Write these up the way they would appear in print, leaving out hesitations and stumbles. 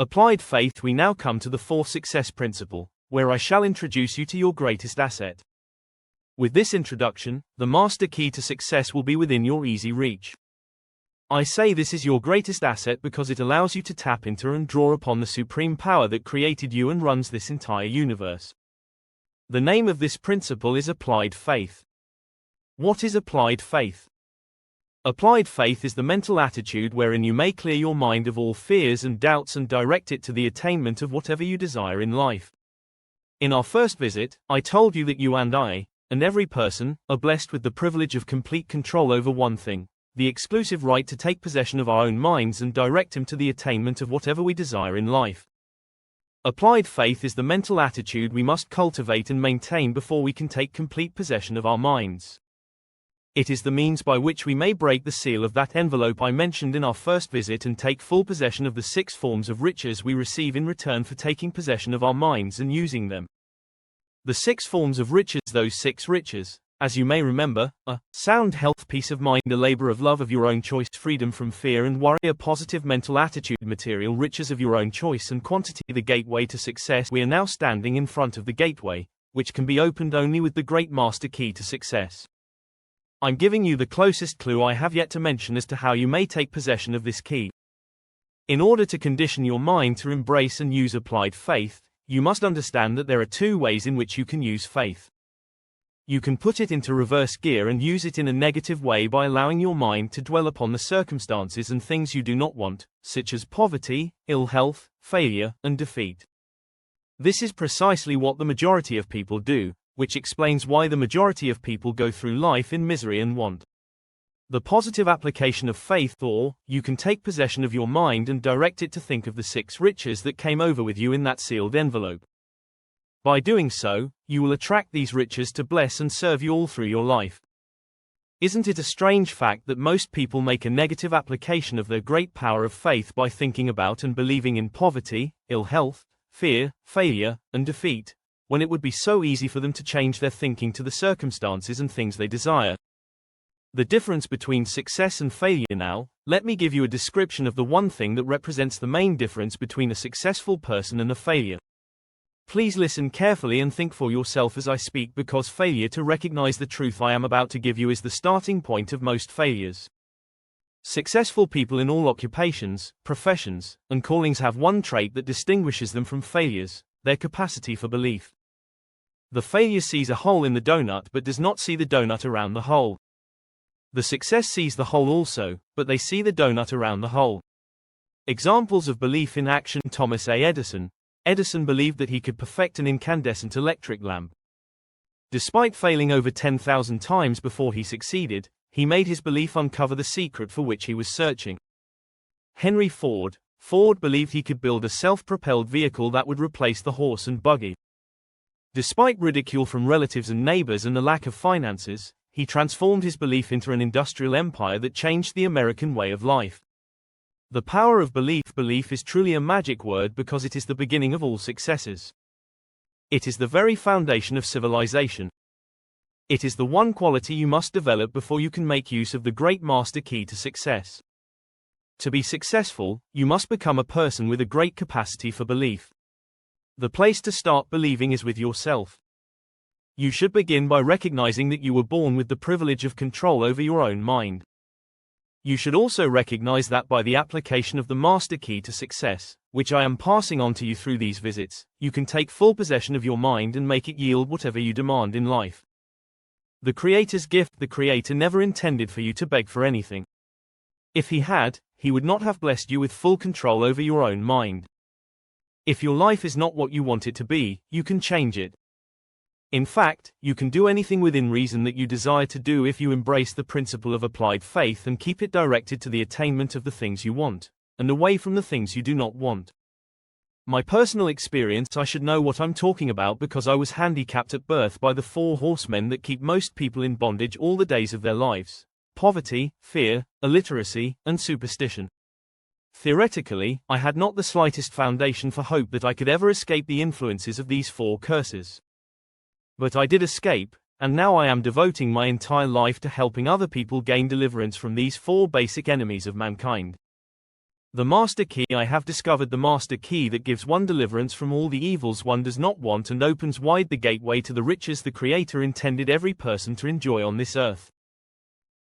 Applied faith. We now come to the fourth success principle, where I shall introduce you to your greatest asset. With this introduction, the master key to success will be within your easy reach. I say this is your greatest asset because it allows you to tap into and draw upon the supreme power that created you and runs this entire universe. The name of this principle is applied faith. What is applied faith? Applied faith is the mental attitude wherein you may clear your mind of all fears and doubts and direct it to the attainment of whatever you desire in life. In our first visit, I told you that you and I, and every person, are blessed with the privilege of complete control over one thing, the exclusive right to take possession of our own minds and direct them to the attainment of whatever we desire in life. Applied faith is the mental attitude we must cultivate and maintain before we can take complete possession of our minds. It is the means by which we may break the seal of that envelope I mentioned in our first visit and take full possession of the 6 forms of riches we receive in return for taking possession of our minds and using them. The 6 forms of riches. Those 6 riches, as you may remember, are sound health, peace of mind, a labor of love of your own choice, freedom from fear and worry, a positive mental attitude, material riches of your own choice, and quantity. The gateway to success. We are now standing in front of the gateway, which can be opened only with the great master key to success. I'm giving you the closest clue I have yet to mention as to how you may take possession of this key. In order to condition your mind to embrace and use applied faith, you must understand that there are 2 ways in which you can use faith. You can put it into reverse gear and use it in a negative way by allowing your mind to dwell upon the circumstances and things you do not want, such as poverty, ill health, failure, and defeat. This is precisely what the majority of people do, which explains why the majority of people go through life in misery and want. The positive application of faith, or, you can take possession of your mind and direct it to think of the 6 riches that came over with you in that sealed envelope. By doing so, you will attract these riches to bless and serve you all through your life. Isn't it a strange fact that most people make a negative application of their great power of faith by thinking about and believing in poverty, ill health, fear, failure, and defeat, when it would be so easy for them to change their thinking to the circumstances and things they desire? The difference between success and failure. Now, let me give you a description of the one thing that represents the main difference between a successful person and a failure. Please listen carefully and think for yourself as I speak, because failure to recognize the truth I am about to give you is the starting point of most failures. Successful people in all occupations, professions, and callings have one trait that distinguishes them from failures: their capacity for belief. The failure sees a hole in the donut but does not see the donut around the hole. The success sees the hole also, but they see the donut around the hole. Examples of belief in action. Thomas A. Edison. Edison believed that he could perfect an incandescent electric lamp. Despite failing over 10,000 times before he succeeded, he made his belief uncover the secret for which he was searching. Henry Ford. Ford believed he could build a self-propelled vehicle that would replace the horse and buggy. Despite ridicule from relatives and neighbors and a lack of finances, he transformed his belief into an industrial empire that changed the American way of life. The power of belief. Belief is truly a magic word because it is the beginning of all successes. It is the very foundation of civilization. It is the one quality you must develop before you can make use of the great master key to success. To be successful, you must become a person with a great capacity for belief. The place to start believing is with yourself. You should begin by recognizing that you were born with the privilege of control over your own mind. You should also recognize that by the application of the master key to success, which I am passing on to you through these visits, you can take full possession of your mind and make it yield whatever you demand in life. The Creator's gift. The Creator never intended for you to beg for anything. If He had, He would not have blessed you with full control over your own mind. If your life is not what you want it to be, you can change it. In fact, you can do anything within reason that you desire to do if you embrace the principle of applied faith and keep it directed to the attainment of the things you want, and away from the things you do not want. My personal experience. I should know what I'm talking about because I was handicapped at birth by the 4 horsemen that keep most people in bondage all the days of their lives: poverty, fear, illiteracy, and superstition. Theoretically, I had not the slightest foundation for hope that I could ever escape the influences of these 4 curses. But I did escape, and now I am devoting my entire life to helping other people gain deliverance from these 4 basic enemies of mankind. The master key. I have discovered the master key that gives one deliverance from all the evils one does not want and opens wide the gateway to the riches the Creator intended every person to enjoy on this earth.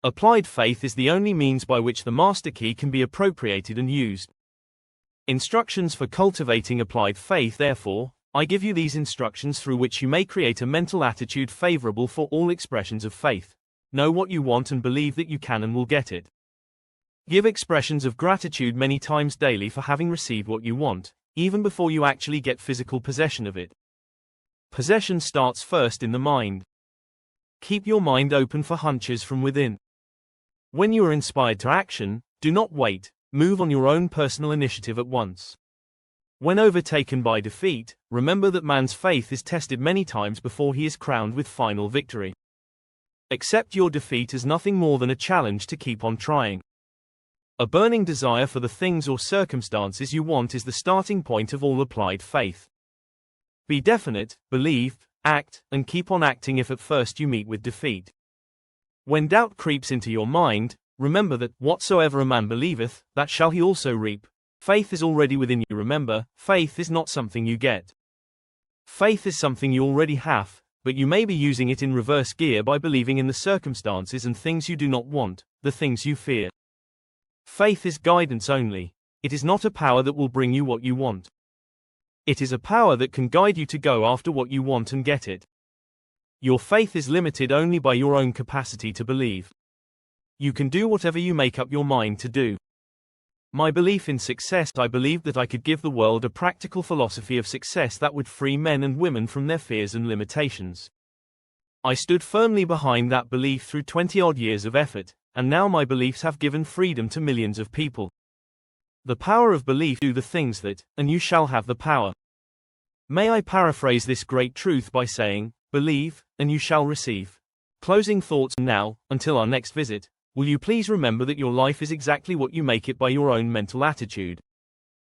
Applied faith is the only means by which the master key can be appropriated and used. Instructions for cultivating applied faith. Therefore, I give you these instructions through which you may create a mental attitude favorable for all expressions of faith. Know what you want and believe that you can and will get it. Give expressions of gratitude many times daily for having received what you want, even before you actually get physical possession of it. Possession starts first in the mind. Keep your mind open for hunches from within. When you are inspired to action, do not wait, move on your own personal initiative at once. When overtaken by defeat, remember that man's faith is tested many times before he is crowned with final victory. Accept your defeat as nothing more than a challenge to keep on trying. A burning desire for the things or circumstances you want is the starting point of all applied faith. Be definite, believe, act, and keep on acting if at first you meet with defeat. When doubt creeps into your mind, remember that whatsoever a man believeth, that shall he also reap. Faith is already within you. Remember, faith is not something you get. Faith is something you already have, but you may be using it in reverse gear by believing in the circumstances and things you do not want, the things you fear. Faith is guidance only. It is not a power that will bring you what you want. It is a power that can guide you to go after what you want and get it. Your faith is limited only by your own capacity to believe. You can do whatever you make up your mind to do. My belief in success. I believed that I could give the world a practical philosophy of success that would free men and women from their fears and limitations. I stood firmly behind that belief through 20-odd years of effort, and now my beliefs have given freedom to millions of people. The power of belief. Do the things that, and you shall have the power. May I paraphrase this great truth by saying, believe, and you shall receive. Closing thoughts. Now, until our next visit, will you please remember that your life is exactly what you make it by your own mental attitude.